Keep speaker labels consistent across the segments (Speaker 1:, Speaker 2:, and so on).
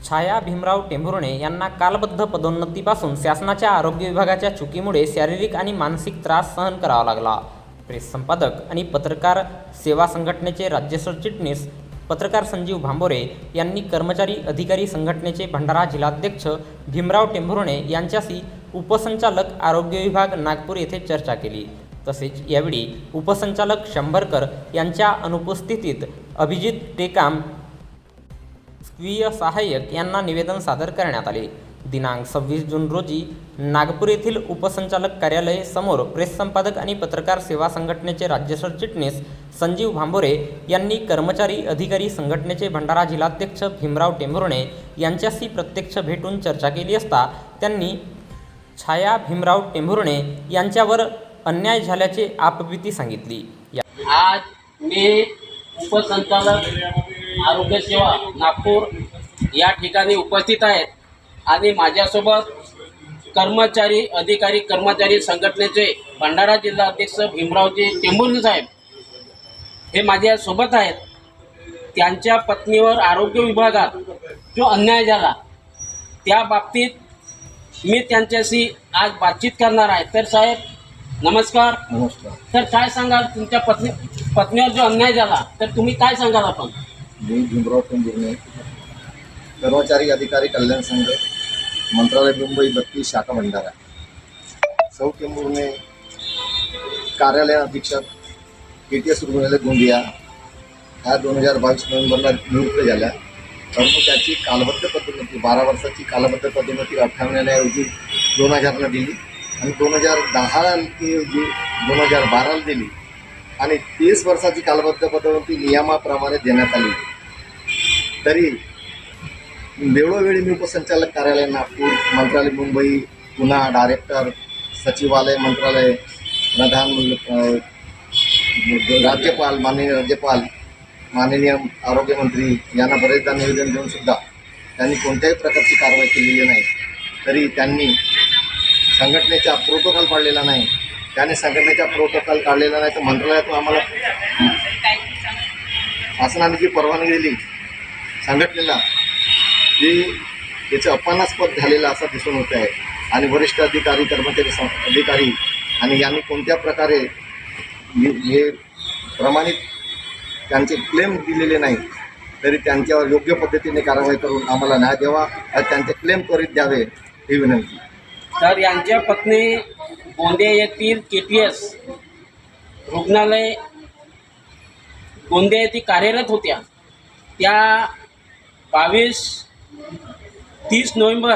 Speaker 1: छाया भीमराव टेंभुर्णे यांना कालबद्ध पदोन्नतीपासून शासनाच्या आरोग्य विभागाच्या चुकीमुळे शारीरिक आणि मानसिक त्रास सहन करावा लागला। प्रेस संपादक आणि पत्रकार सेवा संघटनेचे राज्य सरचिटणीस पत्रकार संजीव भांबोरे यांनी कर्मचारी अधिकारी संघटनेचे भंडारा जिल्हाध्यक्ष भीमराव टेंभुर्णे यांच्याशी उपसंचालक आरोग्य विभाग नागपूर येथे चर्चा केली। तसेच यावेळी उपसंचालक शंभरकर यांच्या अनुपस्थितीत अभिजित टेकाम स्वीय सहाय्यक यांना निवेदन सादर करण्यात आले। दिनांक 26 जून रोजी नागपूर येथील उपसंचालक कार्यालय समोर प्रेस संपादक आणि पत्रकार सेवा संघटनेचे राज्य सरचिटणीस संजीव भांबोरे यांनी कर्मचारी अधिकारी संघटनेचे भंडारा जिल्हाध्यक्ष भीमराव टेंभुर्णे यांच्याशी प्रत्यक्ष भेटून चर्चा केली असता त्यांनी छाया भीमराव टेंभुर्णे यांच्यावर अन्याय झाल्याचे आपबीती सांगितली।
Speaker 2: आज मी उपसंचालक आरोग्य सेवा नागपूर या ठिकाणी उपस्थित आहेत आणि माझ्यासोबत कर्मचारी अधिकारी कर्मचारी संघटनेचे भंडारा जिल्हाध्यक्ष भीमरावजी टेंभुर्णे साहेब हे माझ्यासोबत आहेत। त्यांच्या पत्नीवर आरोग्य विभागात जो अन्याय झाला त्या बाबतीत मी त्यांच्याशी आज बातचीत करणार आहे। तर साहेब नमस्कार।
Speaker 3: नमस्कार।
Speaker 2: तर काय सांगाल तुमच्या पत्नीवर जो अन्याय झाला तर तुम्ही काय सांगाल? आपण
Speaker 3: मी भीमराव टेंभुर्णे कर्मचारी अधिकारी कल्याण संघ मंत्रालय मुंबई 32 शाखा भंडारा सौ टेंभुर्णे कार्यालय अधीक्षक KTS रुग्णालय गोंदिया ह्या 2022 नोव्हेंबरला नियुक्त झाल्या। परंतु त्याची कालबद्ध पदोन्नती 12 वर्षाची कालबद्ध पदोन्नती 98 रोजी 2000ला दिली आणि 2010 ऐवजी 2012ला दिली आणि 30 वर्षाची कालबद्ध पदोन्नती नियमाप्रमाणे देण्यात आली। तरी वेळोवेळी मी उपसंचालक कार्यालय नागपूर मंत्रालय मुंबई पुन्हा डायरेक्टर सचिवालय मंत्रालय प्रधान राज्यपाल माननीय राज्यपाल माननीय आरोग्यमंत्री यांना बरेचदा निवेदन देऊन सुद्धा त्यांनी कोणत्याही प्रकारची कारवाई केलेली नाही। तरी त्यांनी संघटनेचा प्रोटोकॉल पाळलेला नाही। त्याने संघटनेचा प्रोटोकॉल काढलेला नाही तर मंत्रालयातून आम्हाला शासनाने जी परवानगी दिली संघटनेला जी याचं अपमानास्पद झालेलं असं दिसून होत आहे आणि वरिष्ठ अधिकारी कर्मचारी अधिकारी आणि यांनी कोणत्या प्रकारे हे प्रमाणित त्यांचे क्लेम दिलेले नाही तरी त्यांच्यावर योग्य पद्धतीने कारवाई करून आम्हाला न्याय द्यावा आणि त्यांचे क्लेम त्वरित द्यावे ही विनंती।
Speaker 2: तर यांच्या पत्नी गोंदिया येथील KTS रुग्णालय गोंदिया येथे कार्यरत होत्या। त्या 30 नोव्हेंबर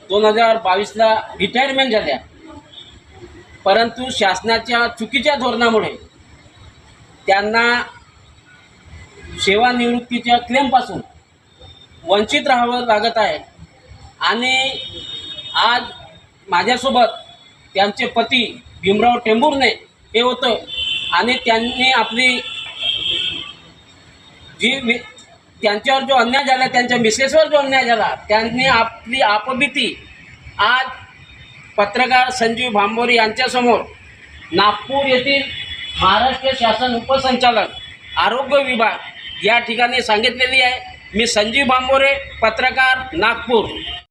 Speaker 2: 2022ला रिटायरमेंट झाल्या। परंतु शासनाच्या चुकीच्या धोरणामुळे त्यांना सेवानिवृत्तीच्या क्लेमपासून वंचित राहावं लागत आहे आणि आज माझ्यासोबत त्यांचे पती भीमराव टेंभुर्णे हे होतं आणि त्यांनी आपली जी त्यांच्यावर जो अन्याय झाला त्यांच्या मिसेसवर जो अन्याय झाला त्यांनी आपली आपबीती आज पत्रकार संजीव भांबोरे यांच्यासमोर नागपूर येथील महाराष्ट्र शासन उपसंचालक आरोग्य विभाग या ठिकाणी सांगितलेली आहे। मी संजीव भांबोरे पत्रकार नागपूर।